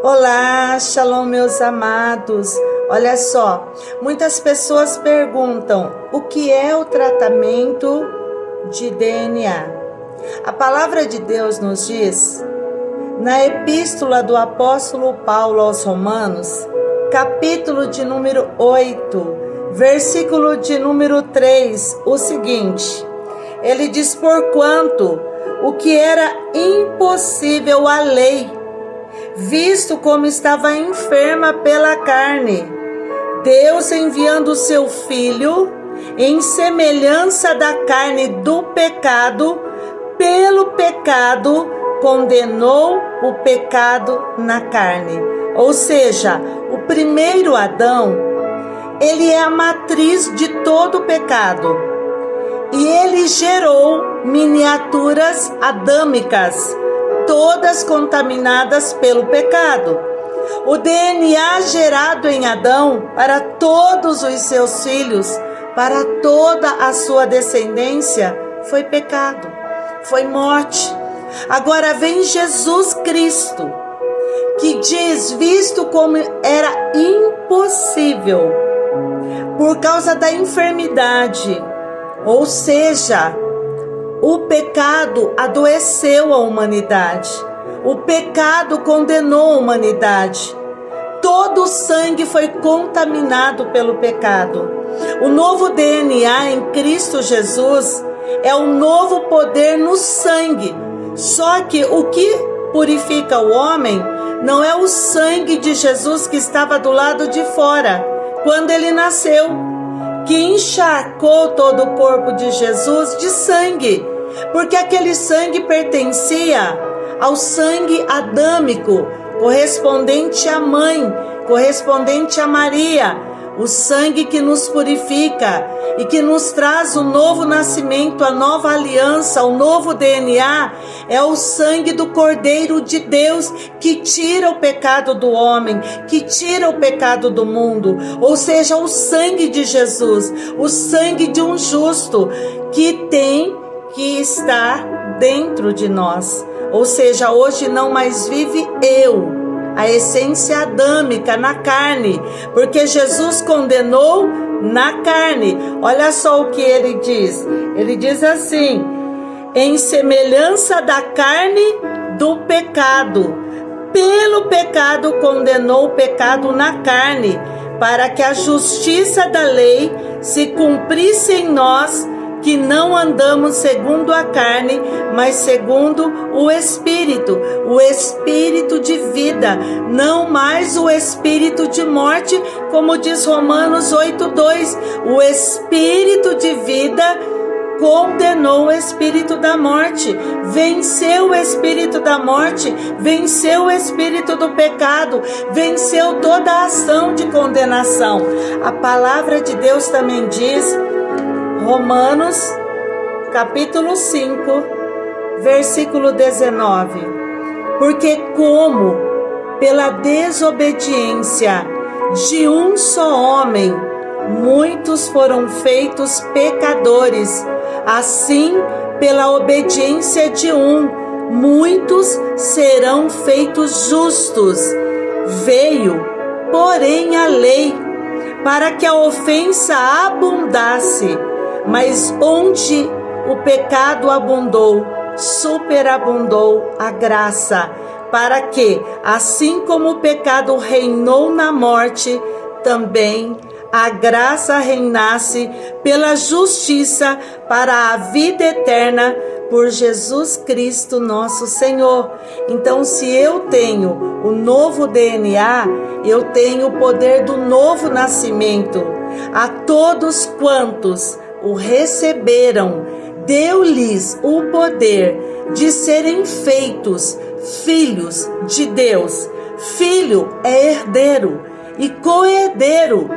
Olá, shalom, meus amados. Olha só, muitas pessoas perguntam o que é o tratamento de DNA. A palavra de Deus nos diz, na epístola do apóstolo Paulo aos Romanos, capítulo de número 8, versículo de número 3, o seguinte: ele diz: porquanto o que era impossível à lei, visto como estava enferma pela carne, Deus, enviando o seu Filho em semelhança da carne do pecado, pelo pecado condenou o pecado na carne. Ou seja, o primeiro Adão, ele é a matriz de todo o pecado. E ele gerou miniaturas adâmicas, todas contaminadas pelo pecado. O DNA gerado em Adão para todos os seus filhos, para toda a sua descendência, foi pecado, foi morte. Agora vem Jesus Cristo, que diz, visto como era impossível, por causa da enfermidade, ou seja, o pecado adoeceu a humanidade, o pecado condenou a humanidade, todo o sangue foi contaminado pelo pecado. O novo DNA em Cristo Jesus é um novo poder no sangue, só que o que purifica o homem não é o sangue de Jesus que estava do lado de fora, quando ele nasceu, que encharcou todo o corpo de Jesus de sangue, porque aquele sangue pertencia ao sangue adâmico, correspondente à mãe, correspondente a Maria, o sangue que nos purifica e que nos traz o novo nascimento, a nova aliança, o novo DNA, é o sangue do Cordeiro de Deus que tira o pecado do homem, que tira o pecado do mundo, ou seja, o sangue de Jesus, o sangue de um justo que tem que estar dentro de nós. Ou seja, hoje não mais vive eu, a essência adâmica na carne, porque Jesus condenou na carne. Olha só o que ele diz. Ele diz assim: em semelhança da carne do pecado, pelo pecado condenou o pecado na carne, para que a justiça da lei se cumprisse em nós, que não andamos segundo a carne, mas segundo o Espírito de vida, não mais o espírito de morte, como diz Romanos 8:2, o Espírito de vida condenou o espírito da morte, venceu o espírito da morte, venceu o espírito do pecado, venceu toda a ação de condenação. A palavra de Deus também diz, Romanos, capítulo 5, versículo 19. Porque como pela desobediência de um só homem, muitos foram feitos pecadores, assim pela obediência de um, muitos serão feitos justos. Veio, porém, a lei, para que a ofensa abundasse, mas onde o pecado abundou, superabundou a graça, para que, assim como o pecado reinou na morte, também a graça reinasse pela justiça para a vida eterna, por Jesus Cristo nosso Senhor. Então, se eu tenho o novo DNA, eu tenho o poder do novo nascimento. A todos quantos o receberam, deu-lhes o poder de serem feitos filhos de Deus. Filho é herdeiro e co-herdeiro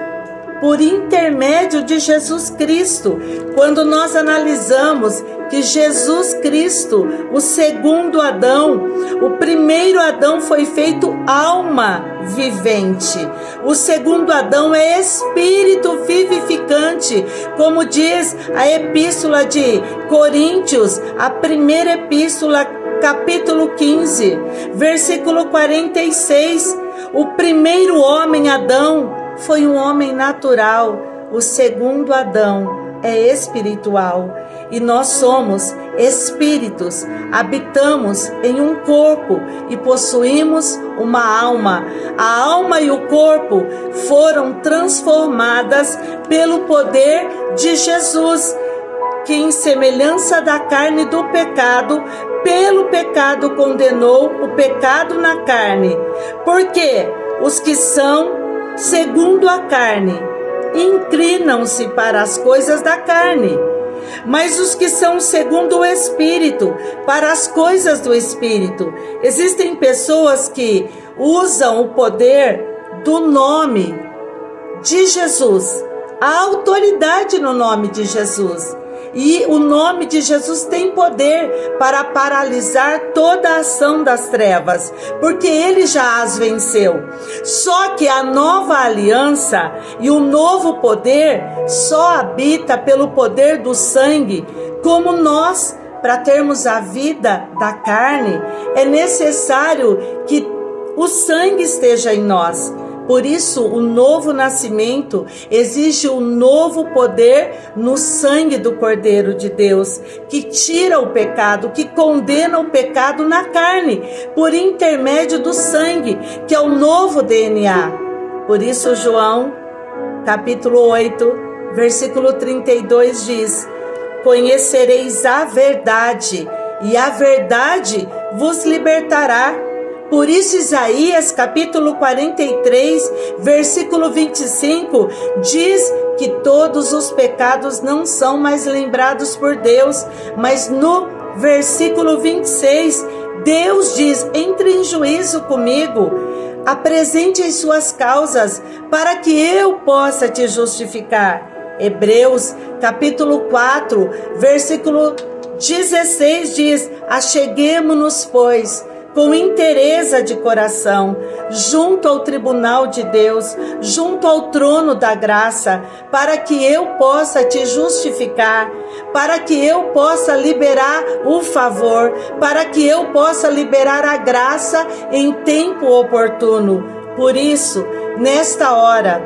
por intermédio de Jesus Cristo. Quando nós analisamos que Jesus Cristo, o segundo Adão, o primeiro Adão foi feito alma vivente. O segundo Adão é espírito vivificante, como diz a epístola de Coríntios, a primeira epístola, capítulo 15, versículo 46. O primeiro homem, Adão, foi um homem natural. O segundo Adão é espiritual. E nós somos espíritos, habitamos em um corpo e possuímos uma alma. A alma e o corpo foram transformadas pelo poder de Jesus, que em semelhança da carne do pecado, pelo pecado condenou o pecado na carne. Porque os que são segundo a carne inclinam-se para as coisas da carne, mas os que são segundo o Espírito, para as coisas do Espírito. Existem pessoas que usam o poder do nome de Jesus, a autoridade no nome de Jesus. E o nome de Jesus tem poder para paralisar toda a ação das trevas, porque ele já as venceu. Só que a nova aliança e o novo poder só habita pelo poder do sangue. Como nós, para termos a vida da carne, é necessário que o sangue esteja em nós. Por isso, o novo nascimento exige um novo poder no sangue do Cordeiro de Deus, que tira o pecado, que condena o pecado na carne, por intermédio do sangue, que é o novo DNA. Por isso, João, capítulo 8, versículo 32 diz: conhecereis a verdade, e a verdade vos libertará. Por isso Isaías capítulo 43, versículo 25, diz que todos os pecados não são mais lembrados por Deus, mas no versículo 26, Deus diz: entre em juízo comigo, apresente as suas causas, para que eu possa te justificar. Hebreus capítulo 4, versículo 16 diz: acheguemo-nos, pois, com inteireza de coração, junto ao tribunal de Deus, junto ao trono da graça, para que eu possa te justificar, para que eu possa liberar o favor, para que eu possa liberar a graça em tempo oportuno. Por isso, nesta hora,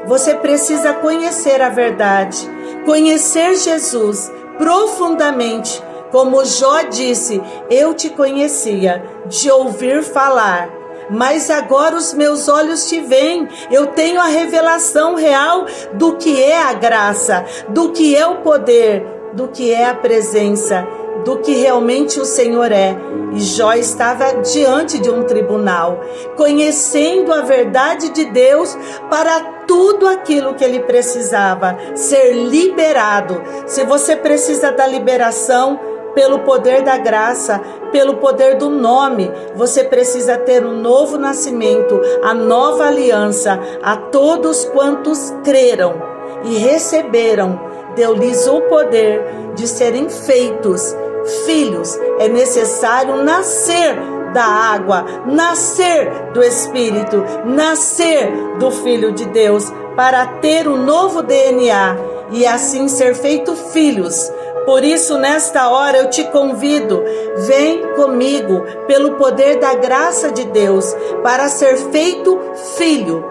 você precisa conhecer a verdade, conhecer Jesus profundamente. Como Jó disse: eu te conhecia de ouvir falar, mas agora os meus olhos te veem. Eu tenho a revelação real do que é a graça, do que é o poder, do que é a presença, do que realmente o Senhor é. E Jó estava diante de um tribunal, conhecendo a verdade de Deus para tudo aquilo que ele precisava, ser liberado. Se você precisa da liberação, pelo poder da graça, pelo poder do nome, você precisa ter um novo nascimento, a nova aliança. A todos quantos creram e receberam, deu-lhes o poder de serem feitos filhos. É necessário nascer da água, nascer do Espírito, nascer do Filho de Deus, para ter um novo DNA e assim ser feito filhos. Por isso, nesta hora eu te convido, vem comigo pelo poder da graça de Deus para ser feito filho.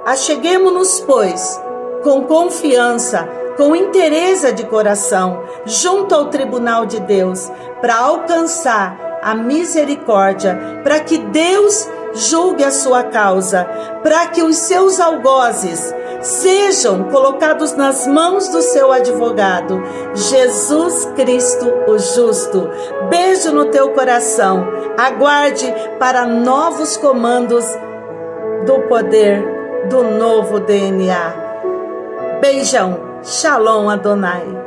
Acheguemo-nos, pois, com confiança, com inteireza de coração, junto ao tribunal de Deus, para alcançar a misericórdia, para que Deus julgue a sua causa, para que os seus algozes sejam colocados nas mãos do seu advogado, Jesus Cristo o justo. Beijo no teu coração. Aguarde para novos comandos do poder do novo DNA. Beijão. Shalom Adonai.